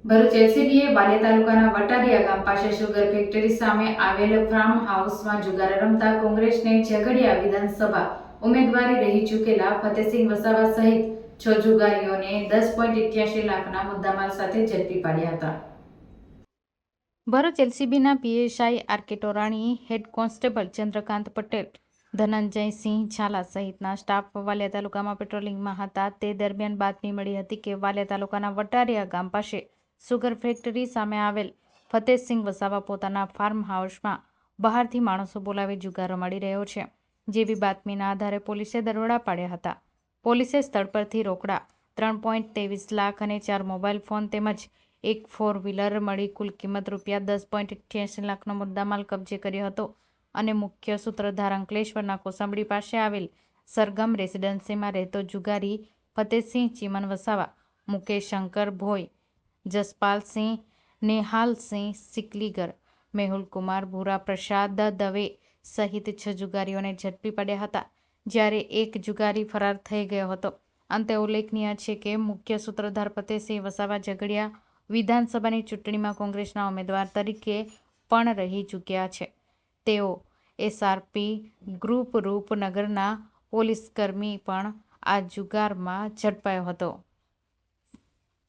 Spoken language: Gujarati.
ભરૂચ એલસીબીએ વાલિયા તાલુકાના વટારિયા ગામ પાસે શુગર ફેક્ટરી સામે આવેલ ફાર્મ હાઉસમાં જુગાર રમતા કોંગ્રેસને ઝઘડિયા વિધાનસભા ઉમેદવારી રહી ચૂકેલા ફતેસિંહ વસાવા સહિત 6 જુગારીઓને 10.88 લાખના મુદ્દામાલ સાથે ઝડપી પાડ્યા હતા. ભરૂચ એલસીબીના PSI R K Torani, head constable Chandrakant Patel, Dhananjaysinh Zala સહિતના સ્ટાફ વાલિયા તાલુકામાં પેટ્રોલિંગમાં હતા. તે દરમિયાન બાતમી મળી હતી કે વાલિયા તાલુકાના વટારિયા ગામ પાસે સુગર ફેક્ટરી સામે આવેલ ફતેસિંહ વસાવા પોતાના ફાર્મ હાઉસમાં બહારથી માણસો બોલાવી જુગાર રમાડી રહ્યો છે. જેવી બાતમીના આધારે પોલીસે દરોડા પાડ્યા હતા. પોલીસે સ્થળ પરથી રોકડા 3.23 લાખ અને 4 મોબાઈલ ફોન તેમજ એક 4 વ્હીલર મળી કુલ કિંમત ₹10.88 લાખનો મુદ્દામાલ કબજે કર્યો હતો અને મુખ્ય સૂત્રધાર અંકલેશ્વરના કોસંબડી પાસે આવેલ સરગમ રેસીડેન્સીમાં રહેતો જુગારી ફતેસિંહ ચીમન વસાવા, મુકેશ શંકર ભોઈ, જસપાલસિંહ, નેહાલસિંહ સિકલીગર, મેહુલકુમાર ભૂરા, પ્રસાદ દવે સહિત 6 જુગારીઓને ઝડપી પડ્યા હતા, જ્યારે એક જુગારી ફરાર થઈ ગયો હતો. અંતે ઉલ્લેખનીય છે કે મુખ્ય સૂત્રધાર ફતેસિંહ વસાવા ઝઘડિયા વિધાનસભાની ચૂંટણીમાં કોંગ્રેસના ઉમેદવાર તરીકે પણ રહી ચૂક્યા છે. તેઓ એસઆરપી ગ્રુપ રૂપનગરના પોલીસકર્મી પણ આ જુગારમાં ઝડપાયો હતો.